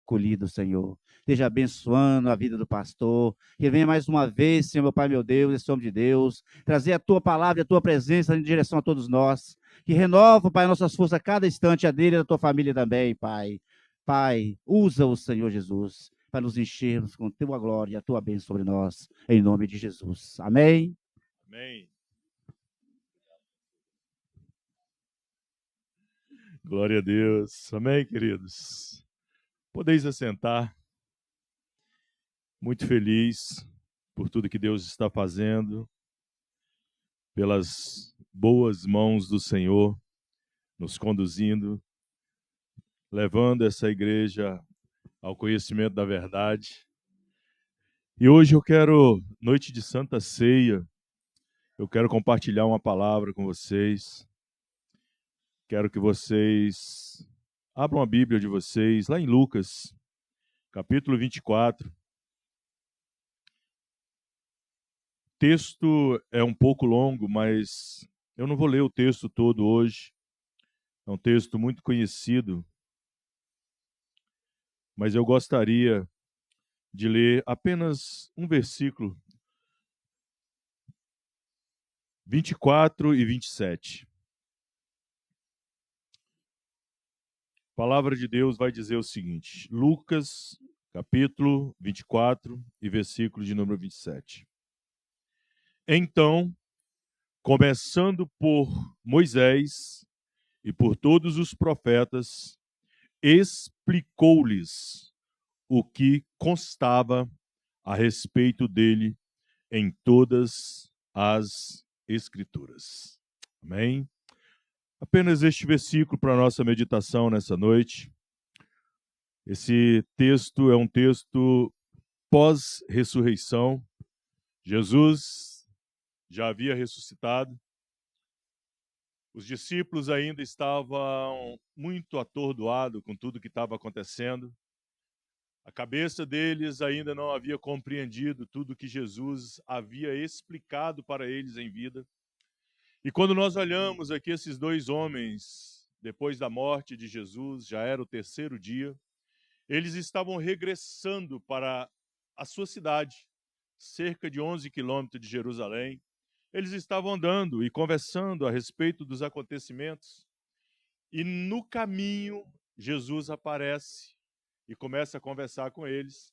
colhido, Senhor. Esteja abençoando a vida do pastor, que venha mais uma vez, Senhor, meu Pai, meu Deus, esse homem de Deus, trazer a tua palavra e a tua presença em direção a todos nós, que renova, Pai, nossas forças a cada instante, a dele e da tua família também, Pai. Pai, usa o Senhor Jesus para nos enchermos com tua glória e a tua bênção sobre nós, em nome de Jesus. Amém? Amém. Glória a Deus. Amém, queridos. Podeis assentar. Muito feliz por tudo que Deus está fazendo, pelas boas mãos do Senhor nos conduzindo, levando essa igreja ao conhecimento da verdade. E hoje eu quero, noite de Santa Ceia, eu quero compartilhar uma palavra com vocês. Quero que vocês abram a Bíblia de vocês, lá em Lucas, capítulo 24. O texto é um pouco longo, mas eu não vou ler o texto todo hoje. É um texto muito conhecido, mas eu gostaria de ler apenas um versículo, 24 e 27. A palavra de Deus vai dizer o seguinte, Lucas, capítulo 24 e versículo de número 27. Então, começando por Moisés e por todos os profetas, explicou-lhes o que constava a respeito dele em todas as Escrituras. Amém? Apenas este versículo para a nossa meditação nessa noite. Esse texto é um texto pós-ressurreição. Jesus já havia ressuscitado. Os discípulos ainda estavam muito atordoados com tudo que estava acontecendo. A cabeça deles ainda não havia compreendido tudo que Jesus havia explicado para eles em vida. E quando nós olhamos aqui esses dois homens, depois da morte de Jesus, já era o terceiro dia, eles estavam regressando para a sua cidade, cerca de 11 quilômetros de Jerusalém. Eles estavam andando e conversando a respeito dos acontecimentos. E no caminho, Jesus aparece e começa a conversar com eles.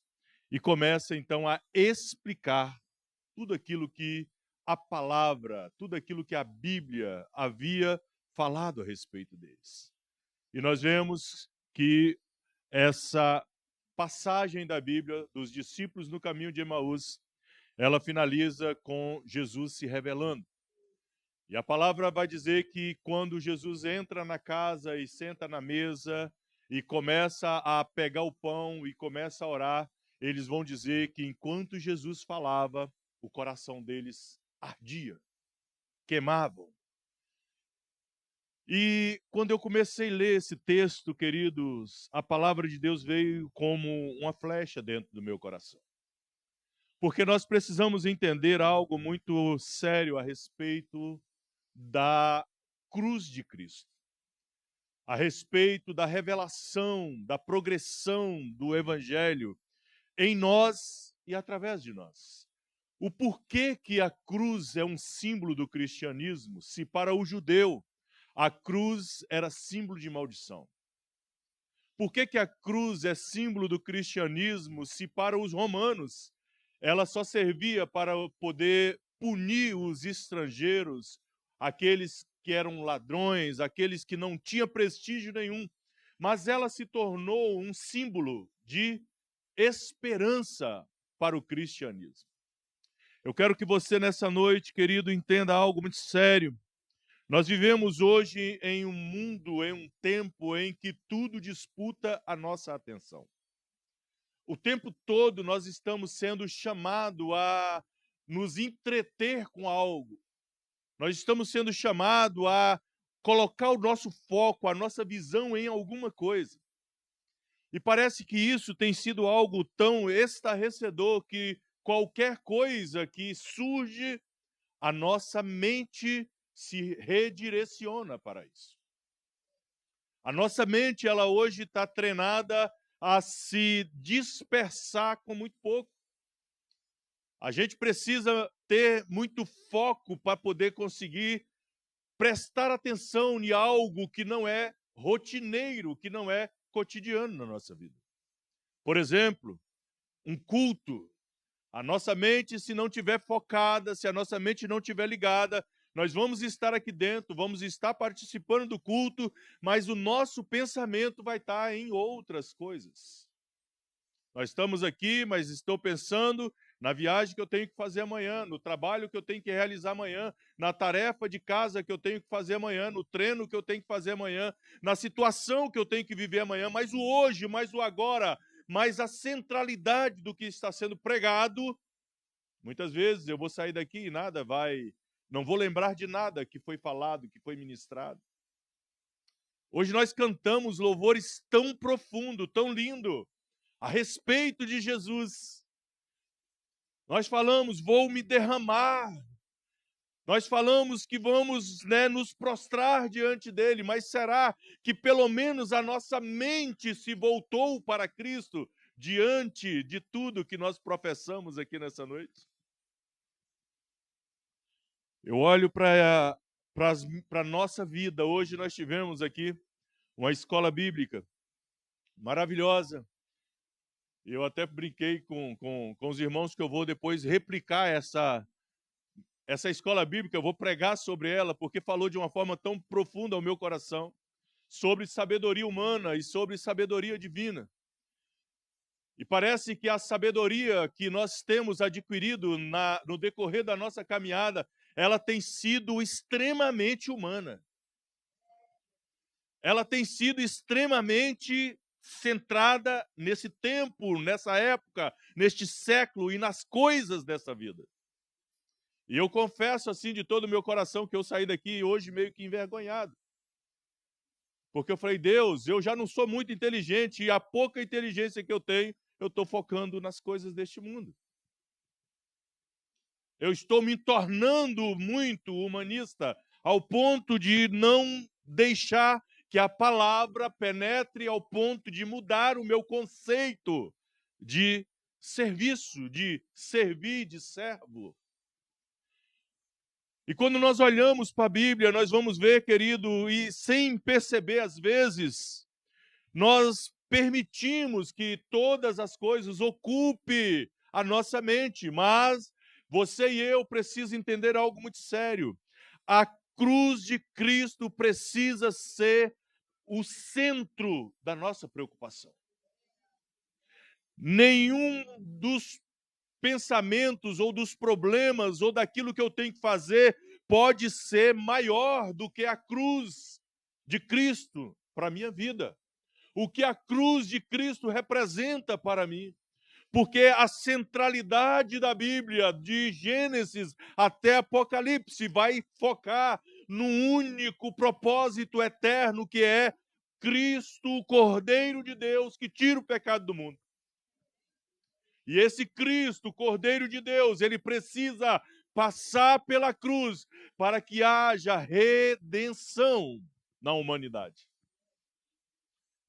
E começa então a explicar tudo aquilo que a palavra, tudo aquilo que a Bíblia havia falado a respeito deles. E nós vemos que essa passagem da Bíblia dos discípulos no caminho de Emaús, ela finaliza com Jesus se revelando. E a palavra vai dizer que quando Jesus entra na casa e senta na mesa e começa a pegar o pão e começa a orar, eles vão dizer que enquanto Jesus falava, o coração deles ardia, queimavam. E quando eu comecei a ler esse texto, queridos, a palavra de Deus veio como uma flecha dentro do meu coração. Porque nós precisamos entender algo muito sério a respeito da cruz de Cristo, a respeito da revelação, da progressão do Evangelho em nós e através de nós. O porquê que a cruz é um símbolo do cristianismo, se para o judeu a cruz era símbolo de maldição? Por que a cruz é símbolo do cristianismo, se para os romanos ela só servia para poder punir os estrangeiros, aqueles que eram ladrões, aqueles que não tinham prestígio nenhum, mas ela se tornou um símbolo de esperança para o cristianismo. Eu quero que você nessa noite, querido, entenda algo muito sério. Nós vivemos hoje em um mundo, em um tempo em que tudo disputa a nossa atenção. O tempo todo nós estamos sendo chamados a nos entreter com algo. Nós estamos sendo chamados a colocar o nosso foco, a nossa visão em alguma coisa. E parece que isso tem sido algo tão estarrecedor que qualquer coisa que surge, a nossa mente se redireciona para isso. A nossa mente, ela hoje está treinada a se dispersar com muito pouco. A gente precisa ter muito foco para poder conseguir prestar atenção em algo que não é rotineiro, que não é cotidiano na nossa vida. Por exemplo, um culto. A nossa mente, se não tiver focada, se a nossa mente não tiver ligada, nós vamos estar aqui dentro, vamos estar participando do culto, mas o nosso pensamento vai estar em outras coisas. Nós estamos aqui, mas estou pensando na viagem que eu tenho que fazer amanhã, no trabalho que eu tenho que realizar amanhã, na tarefa de casa que eu tenho que fazer amanhã, no treino que eu tenho que fazer amanhã, na situação que eu tenho que viver amanhã, mas o hoje, mais o agora, mais a centralidade do que está sendo pregado. Muitas vezes eu vou sair daqui e não vou lembrar de nada que foi falado, que foi ministrado. Hoje nós cantamos louvores tão profundo, tão lindo, a respeito de Jesus. Nós falamos, vou me derramar. Nós falamos que vamos, nos prostrar diante dele, mas será que pelo menos a nossa mente se voltou para Cristo diante de tudo que nós professamos aqui nessa noite? Eu olho para a nossa vida. Hoje nós tivemos aqui uma escola bíblica maravilhosa. Eu até brinquei com os irmãos que eu vou depois replicar essa escola bíblica, eu vou pregar sobre ela, porque falou de uma forma tão profunda ao meu coração, sobre sabedoria humana e sobre sabedoria divina. E parece que a sabedoria que nós temos adquirido no decorrer da nossa caminhada, ela tem sido extremamente humana. Ela tem sido extremamente centrada nesse tempo, nessa época, neste século e nas coisas dessa vida. E eu confesso assim de todo o meu coração que eu saí daqui hoje meio que envergonhado. Porque eu falei, Deus, eu já não sou muito inteligente e a pouca inteligência que eu tenho, eu estou focando nas coisas deste mundo. Eu estou me tornando muito humanista ao ponto de não deixar que a palavra penetre ao ponto de mudar o meu conceito de serviço, de servir, de servo. E quando nós olhamos para a Bíblia, nós vamos ver, querido, e sem perceber às vezes, nós permitimos que todas as coisas ocupem a nossa mente, mas você e eu precisamos entender algo muito sério. A cruz de Cristo precisa ser o centro da nossa preocupação. Nenhum dos pensamentos ou dos problemas ou daquilo que eu tenho que fazer pode ser maior do que a cruz de Cristo para a minha vida. O que a cruz de Cristo representa para mim. Porque a centralidade da Bíblia, de Gênesis até Apocalipse, vai focar num único propósito eterno, que é Cristo, o Cordeiro de Deus, que tira o pecado do mundo. E esse Cristo, Cordeiro de Deus, ele precisa passar pela cruz para que haja redenção na humanidade.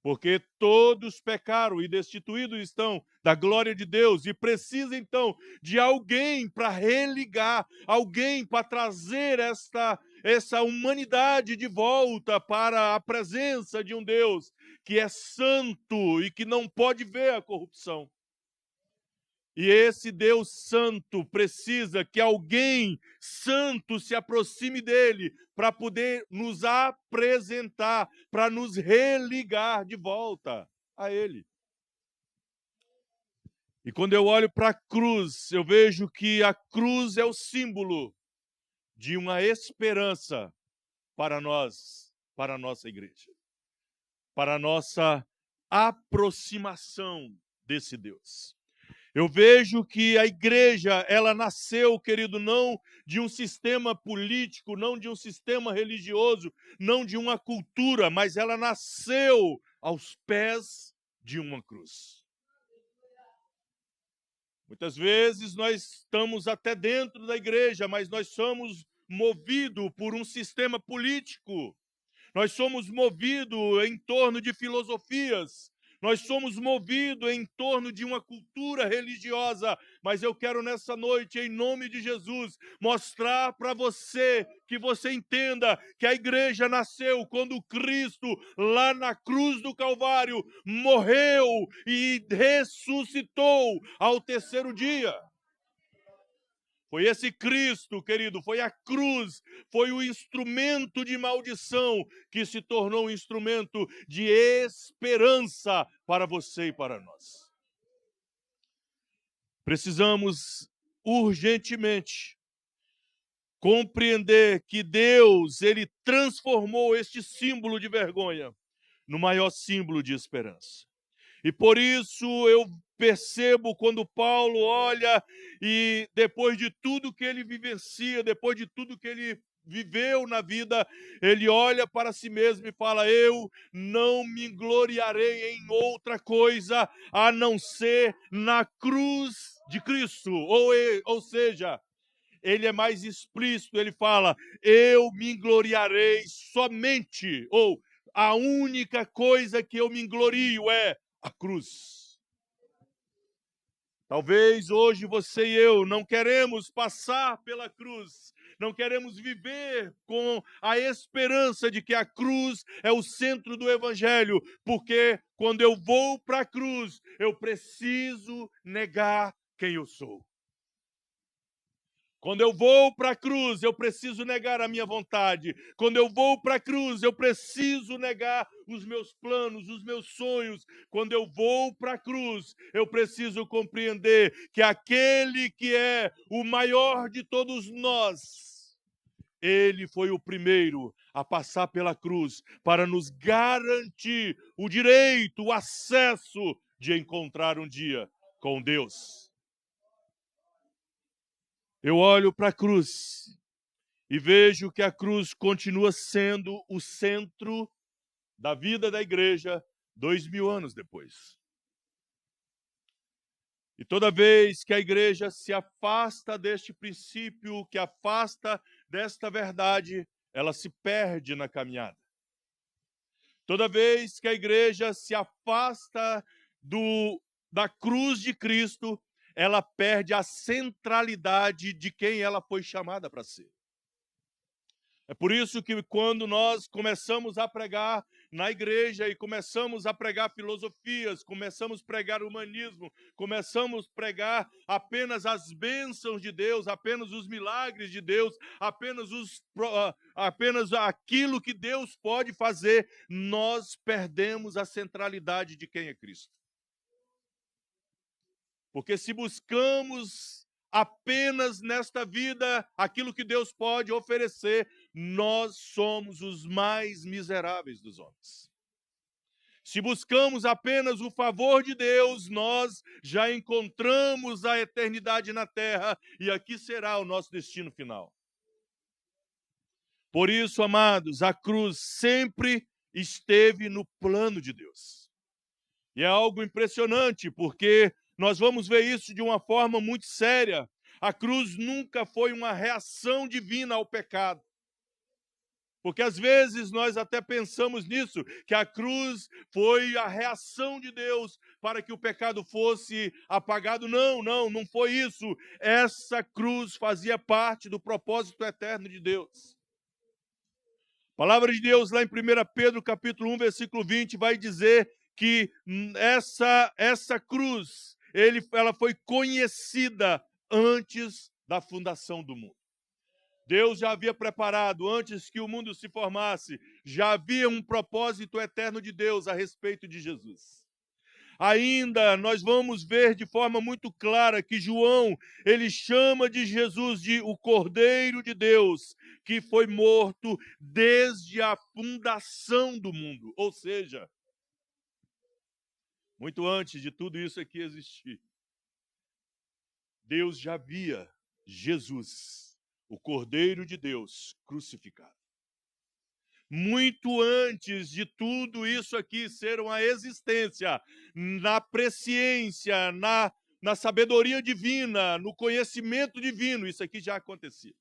Porque todos pecaram e destituídos estão da glória de Deus e precisa então de alguém para religar, alguém para trazer essa humanidade de volta para a presença de um Deus que é santo e que não pode ver a corrupção. E esse Deus santo precisa que alguém santo se aproxime dele para poder nos apresentar, para nos religar de volta a ele. E quando eu olho para a cruz, eu vejo que a cruz é o símbolo de uma esperança para nós, para a nossa igreja, para a nossa aproximação desse Deus. Eu vejo que a igreja, ela nasceu, querido, não de um sistema político, não de um sistema religioso, não de uma cultura, mas ela nasceu aos pés de uma cruz. Muitas vezes nós estamos até dentro da igreja, mas nós somos movidos por um sistema político. Nós somos movidos em torno de filosofias. Nós somos movidos em torno de uma cultura religiosa, mas eu quero nessa noite, em nome de Jesus, mostrar para você, que você entenda que a igreja nasceu quando Cristo, lá na cruz do Calvário, morreu e ressuscitou ao terceiro dia. Foi esse Cristo, querido, foi a cruz, foi o instrumento de maldição que se tornou um instrumento de esperança para você e para nós. Precisamos urgentemente compreender que Deus, ele transformou este símbolo de vergonha no maior símbolo de esperança. E por isso eu percebo quando Paulo olha e depois de tudo que ele vivencia, depois de tudo que ele viveu na vida, ele olha para si mesmo e fala: eu não me gloriarei em outra coisa a não ser na cruz de Cristo. Ou seja, ele é mais explícito, ele fala: eu me gloriarei somente, ou a única coisa que eu me glorio é a cruz. Talvez hoje você e eu não queremos passar pela cruz, não queremos viver com a esperança de que a cruz é o centro do evangelho, porque quando eu vou para a cruz, eu preciso negar quem eu sou. Quando eu vou para a cruz, eu preciso negar a minha vontade. Quando eu vou para a cruz, eu preciso negar os meus planos, os meus sonhos. Quando eu vou para a cruz, eu preciso compreender que aquele que é o maior de todos nós, ele foi o primeiro a passar pela cruz para nos garantir o direito, o acesso de encontrar um dia com Deus. Eu olho para a cruz e vejo que a cruz continua sendo o centro da vida da igreja 2000 anos depois. E toda vez que a igreja se afasta deste princípio, que afasta desta verdade, ela se perde na caminhada. Toda vez que a igreja se afasta da cruz de Cristo, ela perde a centralidade de quem ela foi chamada para ser. É por isso que quando nós começamos a pregar na igreja e começamos a pregar filosofias, começamos a pregar humanismo, começamos a pregar apenas as bênçãos de Deus, apenas os milagres de Deus, apenas aquilo que Deus pode fazer, nós perdemos a centralidade de quem é Cristo. Porque se buscamos apenas nesta vida aquilo que Deus pode oferecer, nós somos os mais miseráveis dos homens. Se buscamos apenas o favor de Deus, nós já encontramos a eternidade na terra e aqui será o nosso destino final. Por isso, amados, a cruz sempre esteve no plano de Deus. E é algo impressionante, porque nós vamos ver isso de uma forma muito séria. A cruz nunca foi uma reação divina ao pecado. Porque às vezes nós até pensamos nisso, que a cruz foi a reação de Deus para que o pecado fosse apagado. Não foi isso. Essa cruz fazia parte do propósito eterno de Deus. A palavra de Deus lá em 1 Pedro capítulo 1, versículo 20, vai dizer que essa cruz, ela foi conhecida antes da fundação do mundo. Deus já havia preparado, antes que o mundo se formasse, já havia um propósito eterno de Deus a respeito de Jesus. Ainda nós vamos ver de forma muito clara que João, ele chama de Jesus de o Cordeiro de Deus, que foi morto desde a fundação do mundo. Ou seja, muito antes de tudo isso aqui existir, Deus já via Jesus, o Cordeiro de Deus, crucificado. Muito antes de tudo isso aqui ser uma existência, na presciência, na sabedoria divina, no conhecimento divino, isso aqui já acontecia.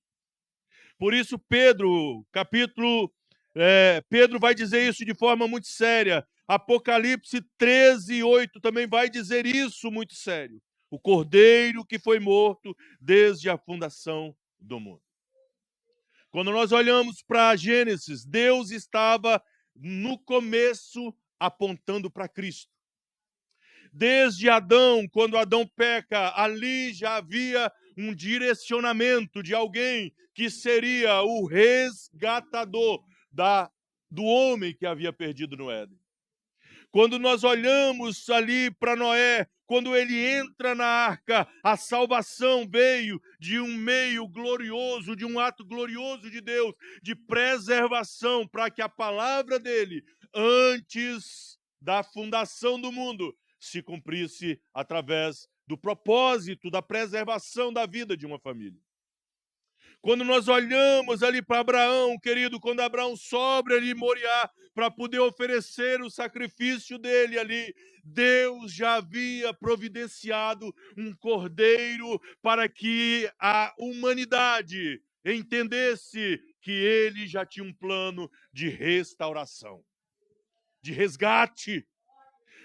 Por isso, Pedro vai dizer isso de forma muito séria. Apocalipse 13:8 também vai dizer isso muito sério. O cordeiro que foi morto desde a fundação do mundo. Quando nós olhamos para Gênesis, Deus estava no começo apontando para Cristo. Desde Adão, quando Adão peca, ali já havia um direcionamento de alguém que seria o resgatador do homem que havia perdido no Éden. Quando nós olhamos ali para Noé, quando ele entra na arca, a salvação veio de um meio glorioso, de um ato glorioso de Deus, de preservação, para que a palavra dele, antes da fundação do mundo, se cumprisse através do propósito da preservação da vida de uma família. Quando nós olhamos ali para Abraão, querido, quando Abraão sobe ali em Moriá para poder oferecer o sacrifício dele ali, Deus já havia providenciado um cordeiro para que a humanidade entendesse que ele já tinha um plano de restauração, de resgate.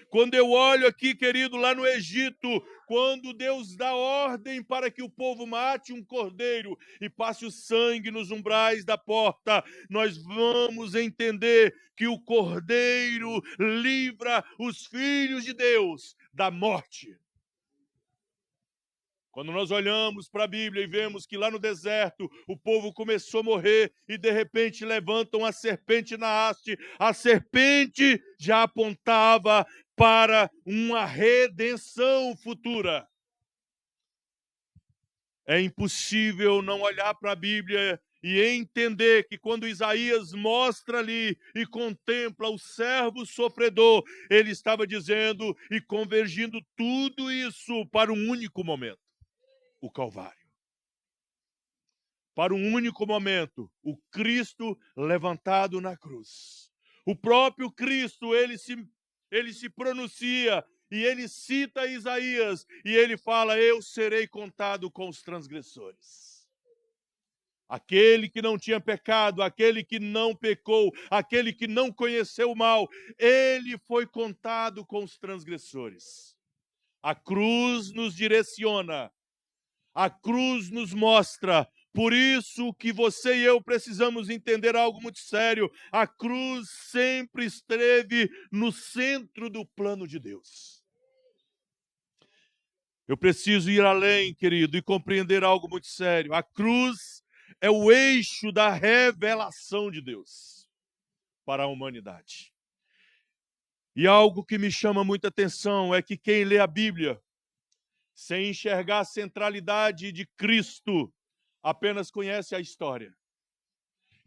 Quando eu olho aqui, querido, lá no Egito, quando Deus dá ordem para que o povo mate um cordeiro e passe o sangue nos umbrais da porta, nós vamos entender que o cordeiro livra os filhos de Deus da morte. Quando nós olhamos para a Bíblia e vemos que lá no deserto o povo começou a morrer e de repente levantam a serpente na haste, a serpente já apontava para uma redenção futura. É impossível não olhar para a Bíblia e entender que quando Isaías mostra ali e contempla o servo sofredor, ele estava dizendo e convergindo tudo isso para um único momento. O Calvário. Para um único momento, o Cristo levantado na cruz. O próprio Cristo, ele se pronuncia e ele cita Isaías e ele fala: eu serei contado com os transgressores. Aquele que não tinha pecado, aquele que não pecou, aquele que não conheceu o mal, ele foi contado com os transgressores. A cruz nos direciona. A cruz nos mostra, por isso que você e eu precisamos entender algo muito sério. A cruz sempre esteve no centro do plano de Deus. Eu preciso ir além, querido, e compreender algo muito sério. A cruz é o eixo da revelação de Deus para a humanidade. E algo que me chama muita atenção é que quem lê a Bíblia sem enxergar a centralidade de Cristo, apenas conhece a história.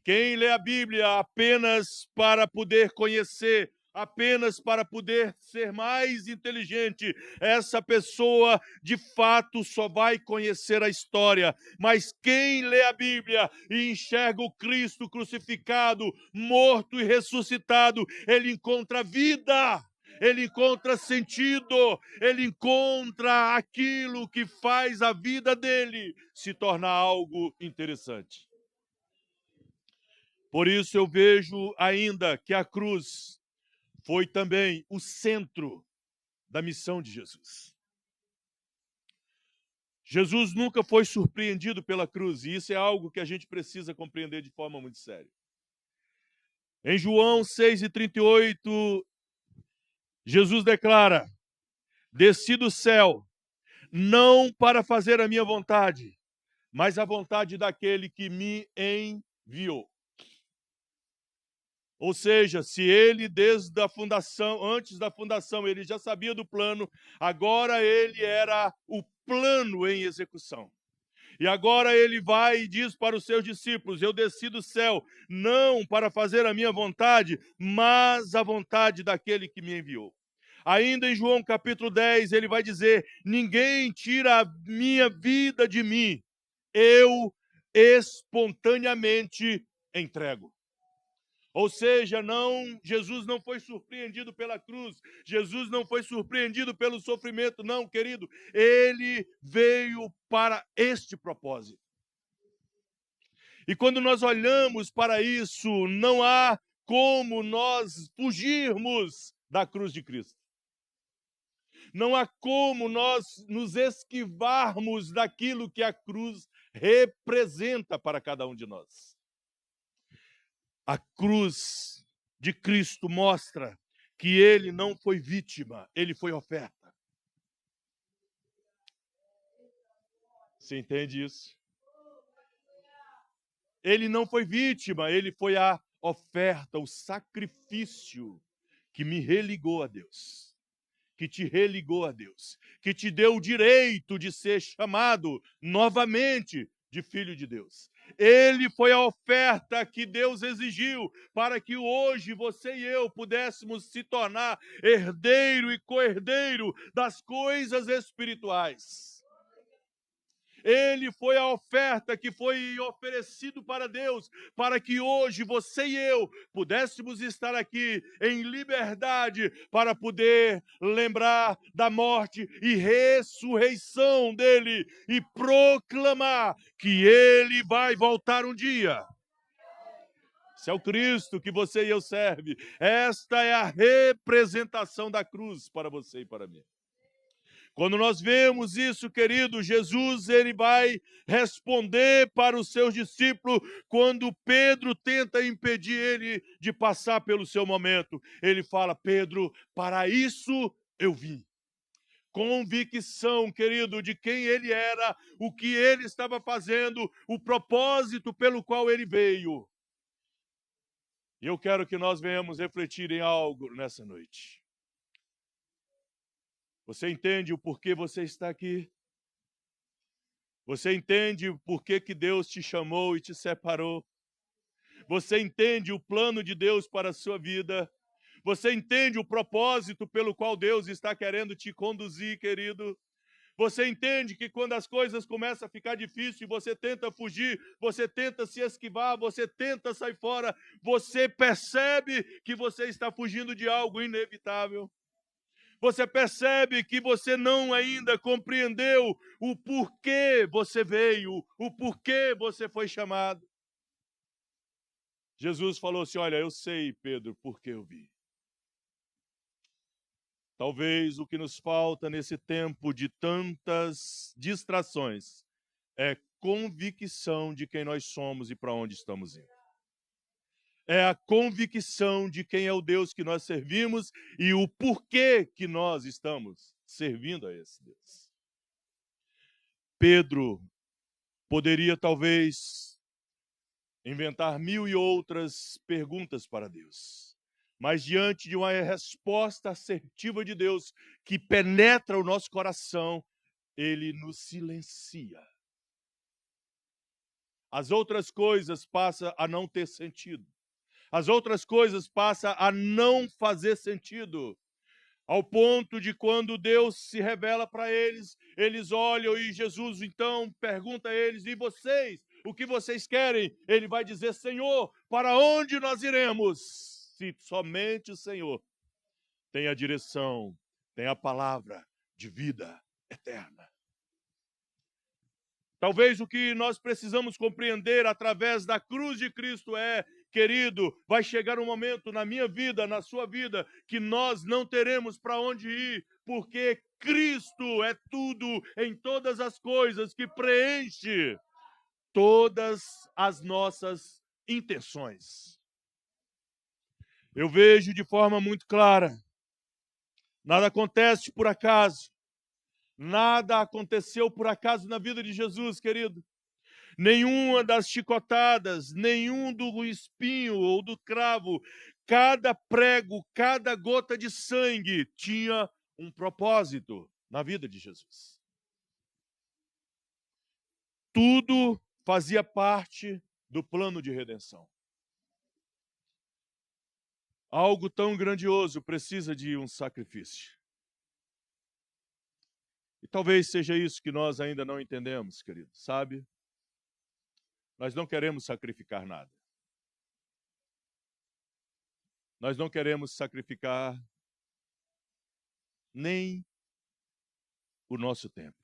Quem lê a Bíblia apenas para poder conhecer, apenas para poder ser mais inteligente, essa pessoa de fato só vai conhecer a história. Mas quem lê a Bíblia e enxerga o Cristo crucificado, morto e ressuscitado, ele encontra vida. Ele encontra sentido, ele encontra aquilo que faz a vida dele se tornar algo interessante. Por isso eu vejo ainda que a cruz foi também o centro da missão de Jesus. Jesus nunca foi surpreendido pela cruz, e isso é algo que a gente precisa compreender de forma muito séria. Em João 6:38, Jesus declara: desci do céu, não para fazer a minha vontade, mas a vontade daquele que me enviou. Ou seja, se ele desde a fundação, antes da fundação, ele já sabia do plano, agora ele era o plano em execução. E agora ele vai e diz para os seus discípulos: eu desci do céu, não para fazer a minha vontade, mas a vontade daquele que me enviou. Ainda em João capítulo 10, ele vai dizer: ninguém tira a minha vida de mim, eu espontaneamente entrego. Ou seja, Jesus não foi surpreendido pela cruz, Jesus não foi surpreendido pelo sofrimento, não, querido. Ele veio para este propósito. E quando nós olhamos para isso, não há como nós fugirmos da cruz de Cristo. Não há como nós nos esquivarmos daquilo que a cruz representa para cada um de nós. A cruz de Cristo mostra que ele não foi vítima, ele foi oferta. Você entende isso? Ele não foi vítima, ele foi a oferta, o sacrifício que me religou a Deus, que te religou a Deus, que te deu o direito de ser chamado novamente de filho de Deus. Ele foi a oferta que Deus exigiu para que hoje você e eu pudéssemos se tornar herdeiro e co-herdeiro das coisas espirituais. Ele foi a oferta que foi oferecido para Deus, para que hoje você e eu pudéssemos estar aqui em liberdade para poder lembrar da morte e ressurreição dele e proclamar que ele vai voltar um dia. Esse é o Cristo que você e eu serve. Esta é a representação da cruz para você e para mim. Quando nós vemos isso, querido, Jesus ele vai responder para os seus discípulos quando Pedro tenta impedir ele de passar pelo seu momento. Ele fala: Pedro, para isso eu vim. Convicção, querido, de quem ele era, o que ele estava fazendo, o propósito pelo qual ele veio. E eu quero que nós venhamos refletir em algo nessa noite. Você entende o porquê você está aqui? Você entende o porquê que Deus te chamou e te separou? Você entende o plano de Deus para a sua vida? Você entende o propósito pelo qual Deus está querendo te conduzir, querido? Você entende que quando as coisas começam a ficar difíceis, você tenta fugir, você tenta se esquivar, você tenta sair fora, você percebe que você está fugindo de algo inevitável? Você percebe que você não ainda compreendeu o porquê você veio, o porquê você foi chamado. Jesus falou assim: olha, eu sei, Pedro, por que eu vim. Talvez o que nos falta nesse tempo de tantas distrações é convicção de quem nós somos e para onde estamos indo. É a convicção de quem é o Deus que nós servimos e o porquê que nós estamos servindo a esse Deus. Pedro poderia talvez inventar mil e outras perguntas para Deus, mas diante de uma resposta assertiva de Deus que penetra o nosso coração, ele nos silencia. As outras coisas passam a não ter sentido. As outras coisas passam a não fazer sentido. Ao ponto de quando Deus se revela para eles, eles olham e Jesus então pergunta a eles: e vocês, o que vocês querem? Ele vai dizer: Senhor, para onde nós iremos? Se somente o Senhor tem a direção, tem a palavra de vida eterna. Talvez o que nós precisamos compreender através da cruz de Cristo é: querido, vai chegar um momento na minha vida, na sua vida, que nós não teremos para onde ir, porque Cristo é tudo em todas as coisas que preenche todas as nossas intenções. Eu vejo de forma muito clara, nada acontece por acaso, nada aconteceu por acaso na vida de Jesus, querido. Nenhuma das chicotadas, nenhum do espinho ou do cravo, cada prego, cada gota de sangue tinha um propósito na vida de Jesus. Tudo fazia parte do plano de redenção. Algo tão grandioso precisa de um sacrifício. E talvez seja isso que nós ainda não entendemos, querido, sabe? Nós não queremos sacrificar nada. Nós não queremos sacrificar nem o nosso tempo.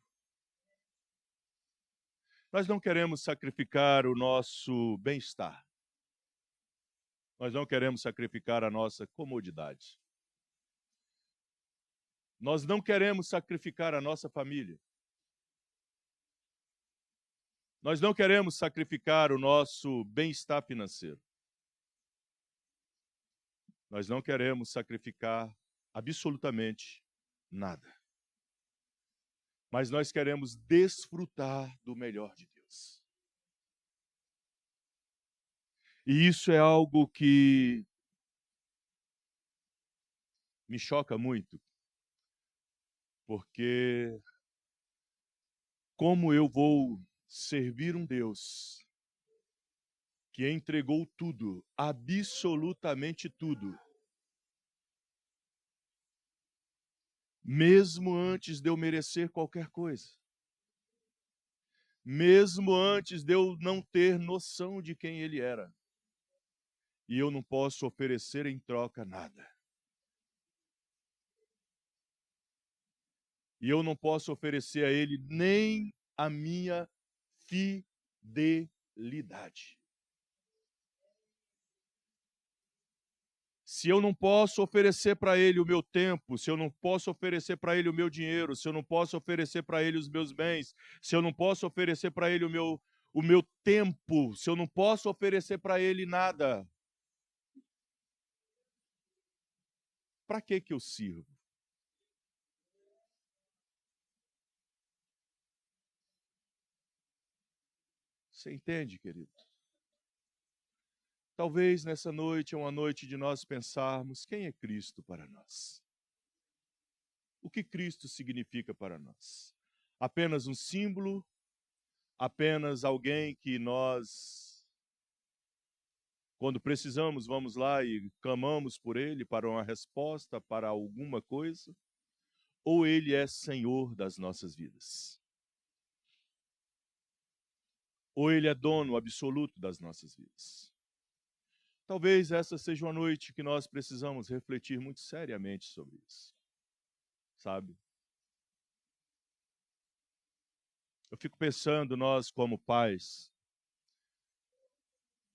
Nós não queremos sacrificar o nosso bem-estar. Nós não queremos sacrificar a nossa comodidade. Nós não queremos sacrificar a nossa família. Nós não queremos sacrificar o nosso bem-estar financeiro. Nós não queremos sacrificar absolutamente nada. Mas nós queremos desfrutar do melhor de Deus. E isso é algo que me choca muito, porque como eu vou servir um Deus que entregou tudo, absolutamente tudo, mesmo antes de eu merecer qualquer coisa, mesmo antes de eu não ter noção de quem Ele era, e eu não posso oferecer em troca nada. E eu não posso oferecer a Ele nem a minha fidelidade. Se eu não posso oferecer para Ele o meu tempo, se eu não posso oferecer para Ele o meu dinheiro, se eu não posso oferecer para Ele os meus bens, se eu não posso oferecer para Ele o meu tempo, se eu não posso oferecer para Ele nada, para que eu sirvo? Você entende, querido? Talvez nessa noite é uma noite de nós pensarmos quem é Cristo para nós. O que Cristo significa para nós? Apenas um símbolo? Apenas alguém que nós, quando precisamos, vamos lá e clamamos por Ele para uma resposta, para alguma coisa? Ou Ele é Senhor das nossas vidas? Ou Ele é dono absoluto das nossas vidas? Talvez essa seja uma noite que nós precisamos refletir muito seriamente sobre isso. Sabe? Eu fico pensando, nós como pais,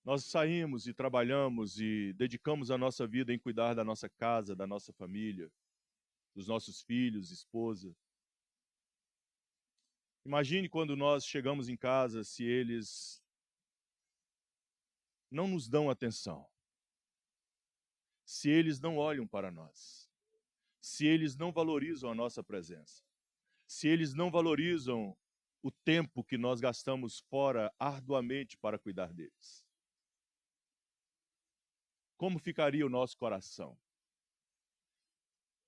nós saímos e trabalhamos e dedicamos a nossa vida em cuidar da nossa casa, da nossa família, dos nossos filhos, esposa. Imagine quando nós chegamos em casa, se eles não nos dão atenção, se eles não olham para nós, se eles não valorizam a nossa presença, se eles não valorizam o tempo que nós gastamos fora arduamente para cuidar deles. Como ficaria o nosso coração?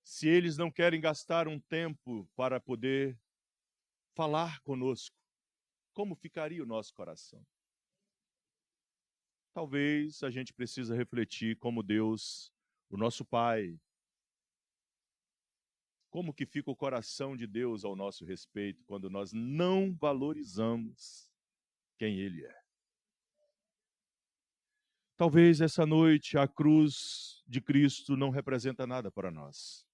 Se eles não querem gastar um tempo para poder falar conosco, como ficaria o nosso coração? Talvez a gente precisa refletir como Deus, o nosso Pai, como que fica o coração de Deus ao nosso respeito quando nós não valorizamos quem Ele é. Talvez essa noite a cruz de Cristo não representa nada para nós.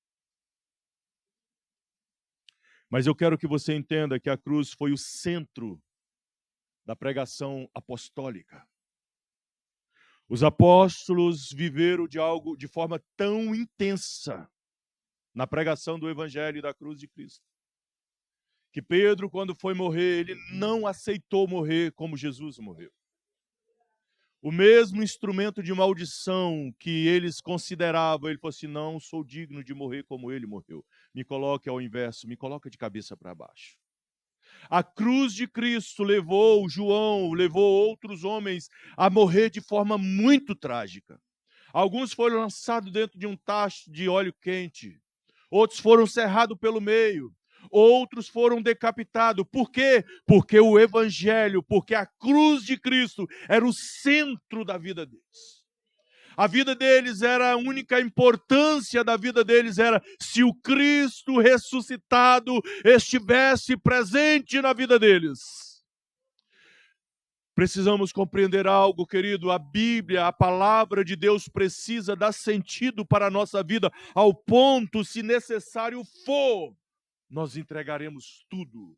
Mas eu quero que você entenda que a cruz foi o centro da pregação apostólica. Os apóstolos viveram de forma tão intensa na pregação do evangelho e da cruz de Cristo, que Pedro, quando foi morrer, ele não aceitou morrer como Jesus morreu. O mesmo instrumento de maldição que eles consideravam, ele falou assim: não sou digno de morrer como ele morreu. Me coloque ao inverso, me coloca de cabeça para baixo. A cruz de Cristo levou João, levou outros homens a morrer de forma muito trágica. Alguns foram lançados dentro de um tacho de óleo quente. Outros foram cerrados pelo meio. Outros foram decapitados. Por quê? Porque o evangelho, porque a cruz de Cristo era o centro da vida deles. A vida deles era a única importância da vida deles era se o Cristo ressuscitado estivesse presente na vida deles. Precisamos compreender algo, querido. A Bíblia, a palavra de Deus precisa dar sentido para a nossa vida, ao ponto, se necessário for, nós entregaremos tudo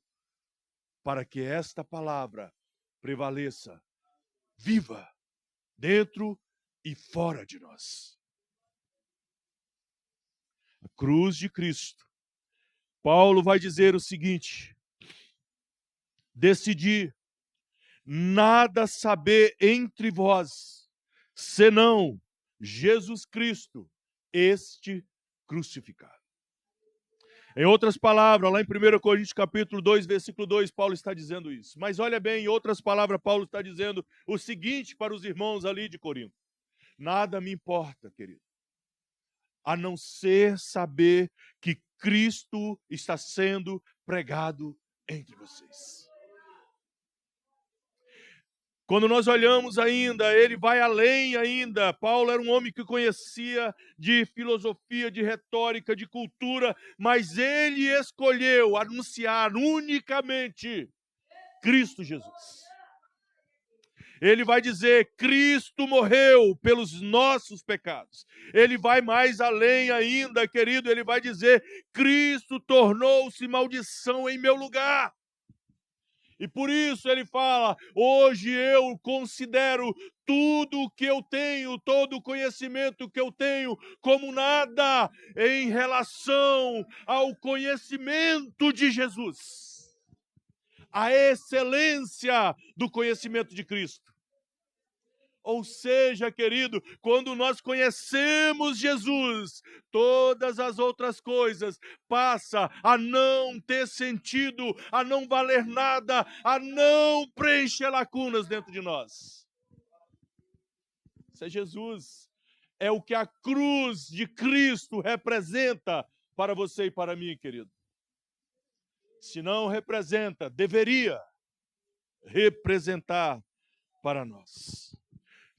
para que esta palavra prevaleça, viva, dentro e fora de nós. A cruz de Cristo Paulo vai dizer o seguinte: decidi nada saber entre vós, senão Jesus Cristo, este crucificado. Em outras palavras, lá em 1 Coríntios capítulo 2, versículo 2, Paulo está dizendo isso. Mas olha bem, em outras palavras, Paulo está dizendo o seguinte para os irmãos ali de Corinto: nada me importa, querido, a não ser saber que Cristo está sendo pregado entre vocês. Quando nós olhamos ainda, ele vai além ainda. Paulo era um homem que conhecia de filosofia, de retórica, de cultura, mas ele escolheu anunciar unicamente Cristo Jesus. Ele vai dizer: Cristo morreu pelos nossos pecados. Ele vai mais além ainda, querido. Ele vai dizer: Cristo tornou-se maldição em meu lugar. E por isso ele fala: hoje eu considero tudo o que eu tenho, todo o conhecimento que eu tenho, como nada em relação ao conhecimento de Jesus. A excelência do conhecimento de Cristo. Ou seja, querido, quando nós conhecemos Jesus, todas as outras coisas passam a não ter sentido, a não valer nada, a não preencher lacunas dentro de nós. Isso é Jesus. É o que a cruz de Cristo representa para você e para mim, querido. Se não representa, deveria representar para nós.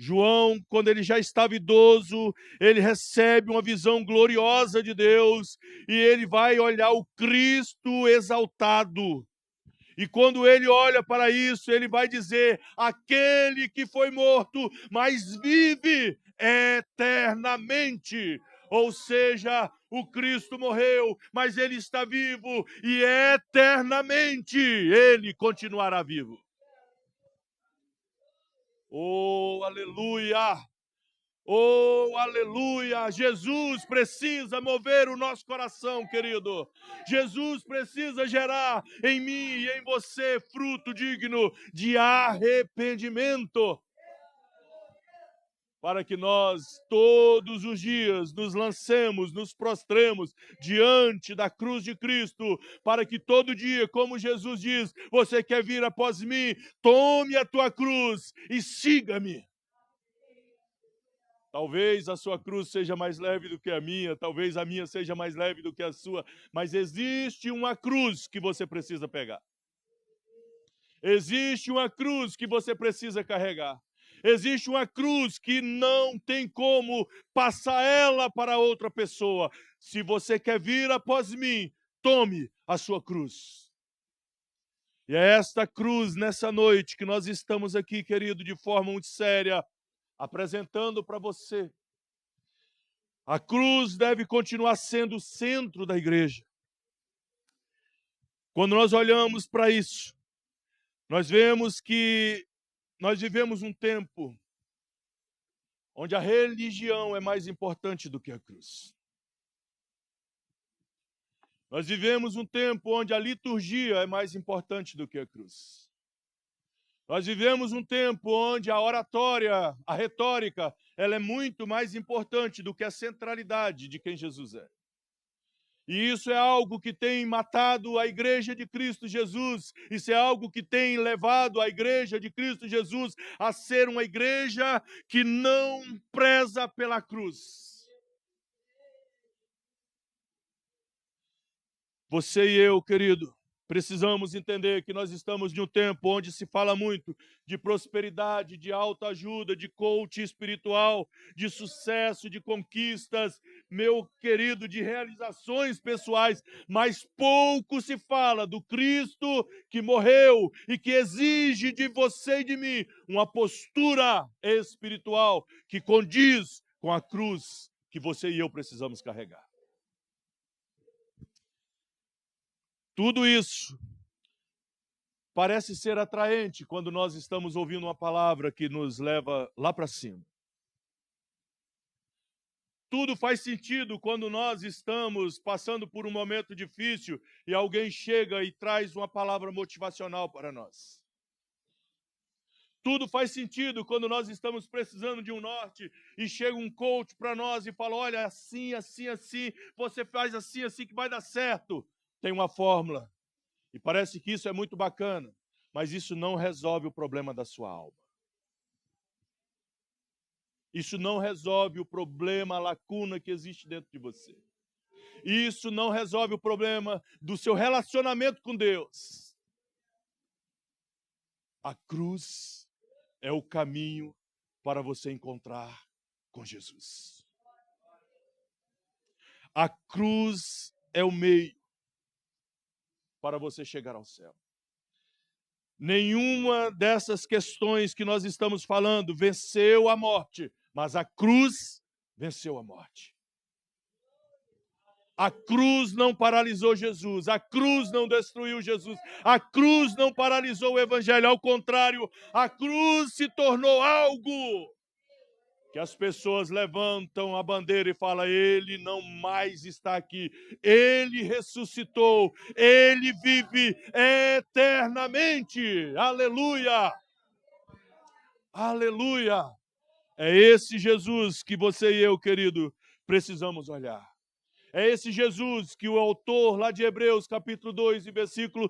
João, quando ele já estava idoso, ele recebe uma visão gloriosa de Deus e ele vai olhar o Cristo exaltado. E quando ele olha para isso, ele vai dizer: aquele que foi morto, mas vive eternamente. Ou seja, o Cristo morreu, mas ele está vivo e eternamente ele continuará vivo. Oh, aleluia! Oh, aleluia! Jesus precisa mover o nosso coração, querido. Jesus precisa gerar em mim e em você fruto digno de arrependimento. Para que nós, todos os dias, nos lancemos, nos prostremos diante da cruz de Cristo, para que todo dia, como Jesus diz: você quer vir após mim, tome a tua cruz e siga-me. Talvez a sua cruz seja mais leve do que a minha, talvez a minha seja mais leve do que a sua, mas existe uma cruz que você precisa pegar. Existe uma cruz que você precisa carregar. Existe uma cruz que não tem como passar ela para outra pessoa. Se você quer vir após mim, tome a sua cruz. E é esta cruz nessa noite que nós estamos aqui, querido, de forma muito séria, apresentando para você. A cruz deve continuar sendo o centro da igreja. Quando nós olhamos para isso, nós vemos que nós vivemos um tempo onde a religião é mais importante do que a cruz. Nós vivemos um tempo onde a liturgia é mais importante do que a cruz. Nós vivemos um tempo onde a oratória, a retórica, ela é muito mais importante do que a centralidade de quem Jesus é. E isso é algo que tem matado a igreja de Cristo Jesus. Isso é algo que tem levado a igreja de Cristo Jesus a ser uma igreja que não preza pela cruz. Você e eu, querido, precisamos entender que nós estamos em um tempo onde se fala muito de prosperidade, de autoajuda, de coach espiritual, de sucesso, de conquistas, meu querido, de realizações pessoais, mas pouco se fala do Cristo que morreu e que exige de você e de mim uma postura espiritual que condiz com a cruz que você e eu precisamos carregar. Tudo isso parece ser atraente quando nós estamos ouvindo uma palavra que nos leva lá para cima. Tudo faz sentido quando nós estamos passando por um momento difícil e alguém chega e traz uma palavra motivacional para nós. Tudo faz sentido quando nós estamos precisando de um norte e chega um coach para nós e fala, olha, assim, assim, assim, você faz assim, assim que vai dar certo. Tem uma fórmula. E parece que isso é muito bacana, mas isso não resolve o problema da sua alma. Isso não resolve o problema, a lacuna que existe dentro de você. Isso não resolve o problema do seu relacionamento com Deus. A cruz é o caminho para você encontrar com Jesus. A cruz é o meio para você chegar ao céu. Nenhuma dessas questões que nós estamos falando venceu a morte, mas a cruz venceu a morte. A cruz não paralisou Jesus, a cruz não destruiu Jesus, a cruz não paralisou o Evangelho, ao contrário, a cruz se tornou algo que as pessoas levantam a bandeira e falam, ele não mais está aqui, ele ressuscitou, ele vive eternamente, aleluia, aleluia. É esse Jesus que você e eu, querido, precisamos olhar. É esse Jesus que o autor lá de Hebreus, capítulo 12, versículo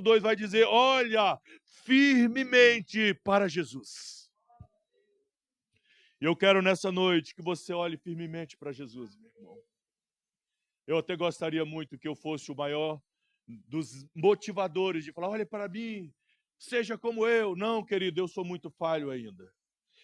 2, vai dizer, olha firmemente para Jesus. E eu quero nessa noite que você olhe firmemente para Jesus, meu irmão. Eu até gostaria muito que eu fosse o maior dos motivadores de falar, olha para mim, seja como eu. Não, querido, eu sou muito falho ainda.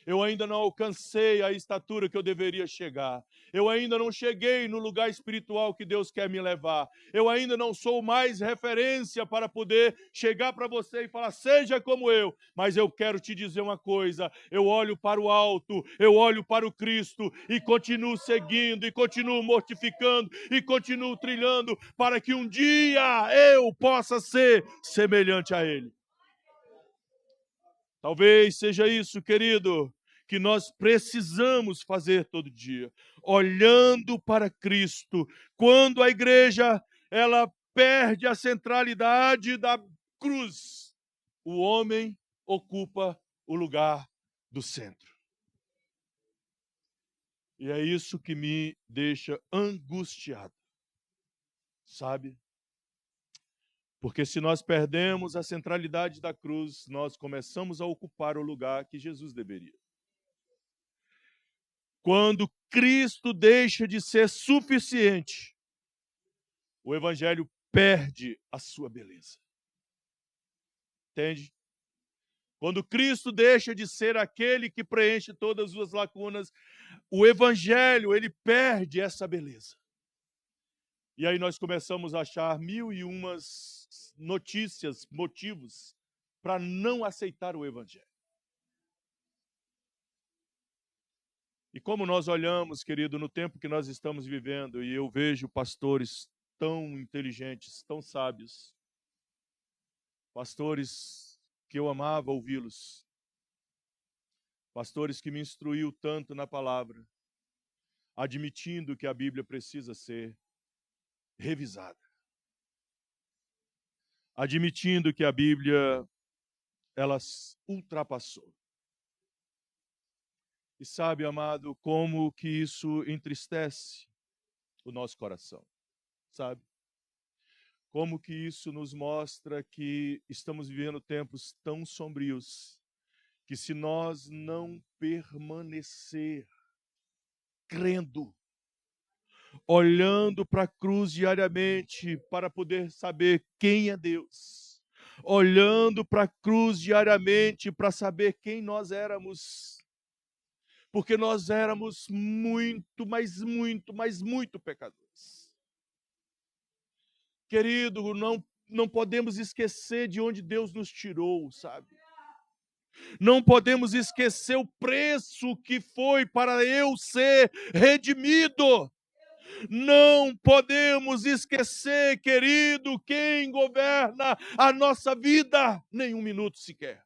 Eu ainda não alcancei a estatura que eu deveria chegar. Eu ainda não cheguei no lugar espiritual que Deus quer me levar. Eu ainda não sou mais referência para poder chegar para você e falar, seja como eu. Mas eu quero te dizer uma coisa, eu olho para o alto, eu olho para o Cristo e continuo seguindo, e continuo mortificando, e continuo trilhando, para que um dia eu possa ser semelhante a Ele. Talvez seja isso, querido, que nós precisamos fazer todo dia, olhando para Cristo. Quando a igreja ela perde a centralidade da cruz, o homem ocupa o lugar do centro. E é isso que me deixa angustiado, sabe? Porque se nós perdemos a centralidade da cruz, nós começamos a ocupar o lugar que Jesus deveria. Quando Cristo deixa de ser suficiente, o Evangelho perde a sua beleza. Entende? Quando Cristo deixa de ser aquele que preenche todas as lacunas, o Evangelho, ele perde essa beleza. E aí nós começamos a achar mil e umas notícias, motivos para não aceitar o Evangelho. E como nós olhamos, querido, no tempo que nós estamos vivendo, e eu vejo pastores tão inteligentes, tão sábios, pastores que eu amava ouvi-los, pastores que me instruiu tanto na palavra, admitindo que a Bíblia precisa ser revisada, admitindo que a Bíblia, ela ultrapassou. E sabe, amado, como que isso entristece o nosso coração, sabe? Como que isso nos mostra que estamos vivendo tempos tão sombrios, que se nós não permanecer crendo, olhando para a cruz diariamente para poder saber quem é Deus, olhando para a cruz diariamente para saber quem nós éramos, porque nós éramos muito, mas muito, mas muito pecadores. Querido, não podemos esquecer de onde Deus nos tirou, sabe? Não podemos esquecer o preço que foi para eu ser redimido. Não podemos esquecer, querido, quem governa a nossa vida, nem um minuto sequer.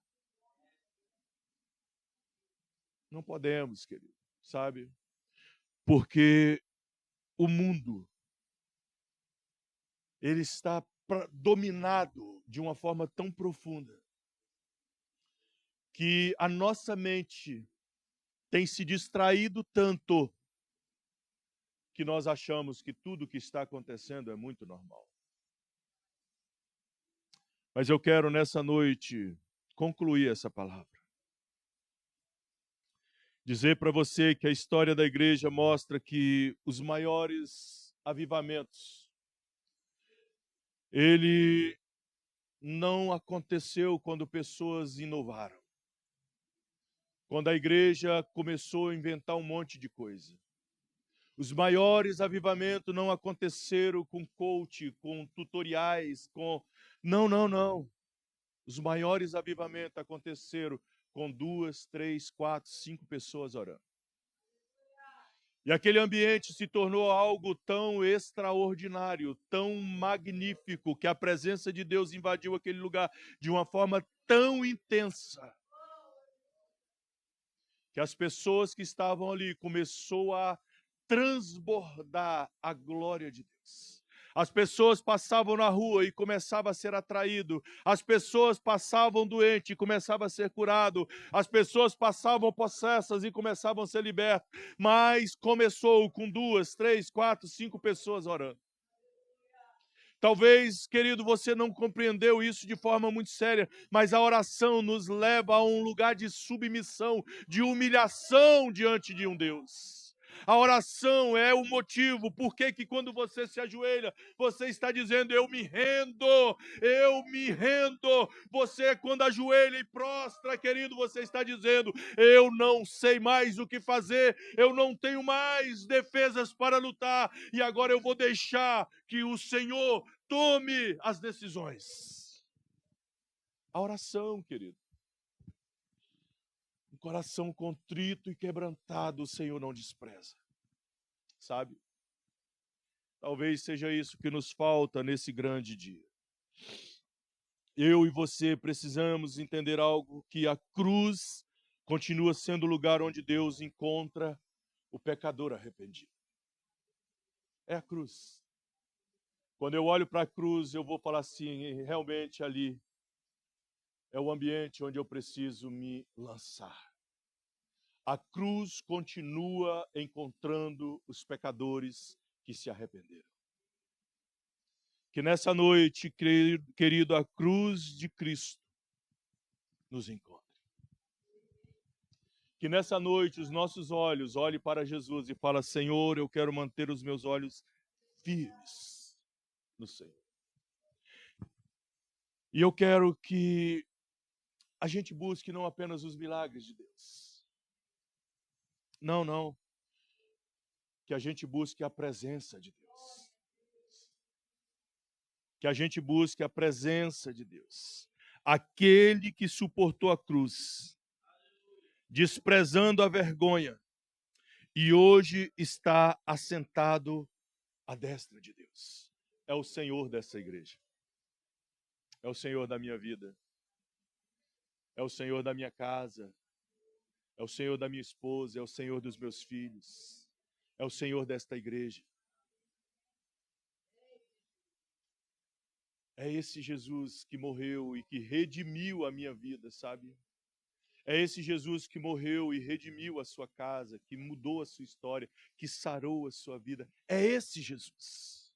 Não podemos, querido, sabe? Porque o mundo, ele está dominado de uma forma tão profunda que a nossa mente tem se distraído tanto que nós achamos que tudo que está acontecendo é muito normal. Mas eu quero nessa noite concluir essa palavra. Dizer para você que a história da igreja mostra que os maiores avivamentos, ele não aconteceu quando pessoas inovaram. Quando a igreja começou a inventar um monte de coisa. Os maiores avivamentos não aconteceram com coach, com tutoriais, com... Não. Os maiores avivamentos aconteceram com 2, 3, 4, 5 pessoas orando. E aquele ambiente se tornou algo tão extraordinário, tão magnífico, que a presença de Deus invadiu aquele lugar de uma forma tão intensa, que as pessoas que estavam ali começou a transbordar a glória de Deus. As pessoas passavam na rua e começavam a ser atraído. As pessoas passavam doente e começavam a ser curado. As pessoas passavam possessas e começavam a ser libertas. Mas começou com 2, 3, 4, 5 pessoas orando. Talvez, querido, você não compreendeu isso de forma muito séria, mas a oração nos leva a um lugar de submissão, de humilhação diante de um Deus. A oração é o motivo por que quando você se ajoelha, você está dizendo, eu me rendo, eu me rendo. Você, quando ajoelha e prostra, querido, você está dizendo, eu não sei mais o que fazer, eu não tenho mais defesas para lutar, e agora eu vou deixar que o Senhor tome as decisões. A oração, querido. Um coração contrito e quebrantado, o Senhor não despreza. Sabe? Talvez seja isso que nos falta nesse grande dia. Eu e você precisamos entender algo, que a cruz continua sendo o lugar onde Deus encontra o pecador arrependido. É a cruz. Quando eu olho para a cruz, eu vou falar assim, realmente ali é o ambiente onde eu preciso me lançar. A cruz continua encontrando os pecadores que se arrependeram. Que nessa noite, querido, a cruz de Cristo nos encontre. Que nessa noite os nossos olhos olhem para Jesus e falem, Senhor, eu quero manter os meus olhos firmes no Senhor. E eu quero que a gente busque não apenas os milagres de Deus. Não. Que a gente busque a presença de Deus. Que a gente busque a presença de Deus. Aquele que suportou a cruz, desprezando a vergonha, e hoje está assentado à destra de Deus. É o Senhor dessa igreja. É o Senhor da minha vida. É o Senhor da minha casa. É o Senhor da minha esposa. É o Senhor dos meus filhos. É o Senhor desta igreja. É esse Jesus que morreu e que redimiu a minha vida, sabe? É esse Jesus que morreu e redimiu a sua casa, que mudou a sua história, que sarou a sua vida. É esse Jesus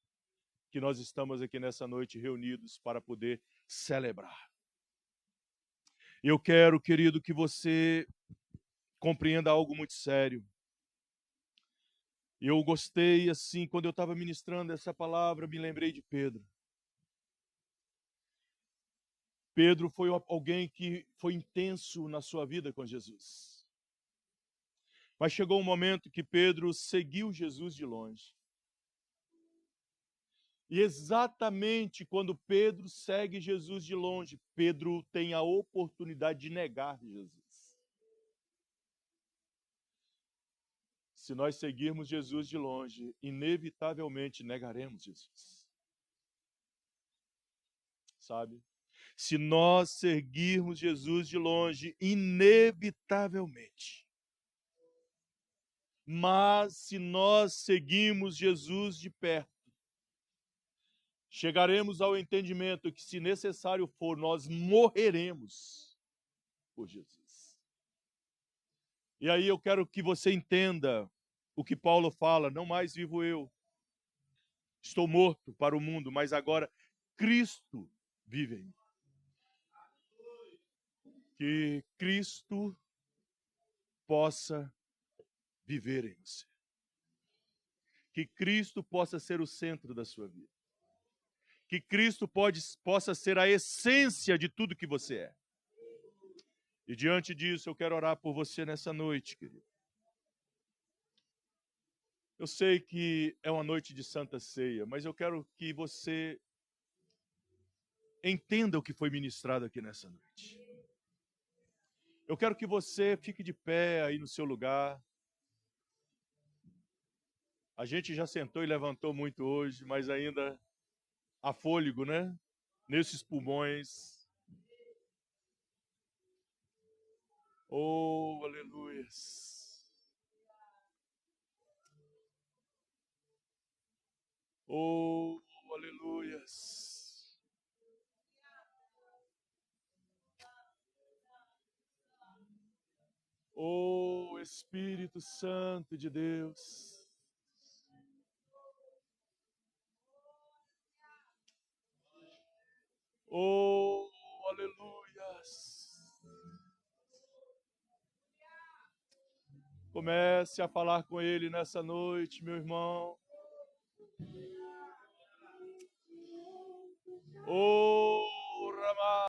que nós estamos aqui nessa noite reunidos para poder celebrar. Eu quero, querido, que você compreenda algo muito sério. Eu gostei, assim, quando eu estava ministrando essa palavra, me lembrei de Pedro. Pedro foi alguém que foi intenso na sua vida com Jesus. Mas chegou um momento que Pedro seguiu Jesus de longe. E exatamente quando Pedro segue Jesus de longe, Pedro tem a oportunidade de negar Jesus. Se nós seguirmos Jesus de longe, inevitavelmente negaremos Jesus. Sabe? Se nós seguirmos Jesus de longe, inevitavelmente Mas se nós seguimos Jesus de perto, chegaremos ao entendimento que, se necessário for, nós morreremos por Jesus. E aí eu quero que você entenda o que Paulo fala: não mais vivo eu, estou morto para o mundo, mas agora Cristo vive em mim. Que Cristo possa viver em você. Que Cristo possa ser o centro da sua vida. Que Cristo possa ser a essência de tudo que você é. E diante disso, eu quero orar por você nessa noite, querido. Eu sei que é uma noite de Santa Ceia, mas eu quero que você entenda o que foi ministrado aqui nessa noite. Eu quero que você fique de pé aí no seu lugar. A gente já sentou e levantou muito hoje, mas ainda há fôlego, né? Nesses pulmões. Oh, aleluias. Oh, aleluias. Oh, Espírito Santo de Deus. Oh, aleluias. Comece a falar com Ele nessa noite, meu irmão.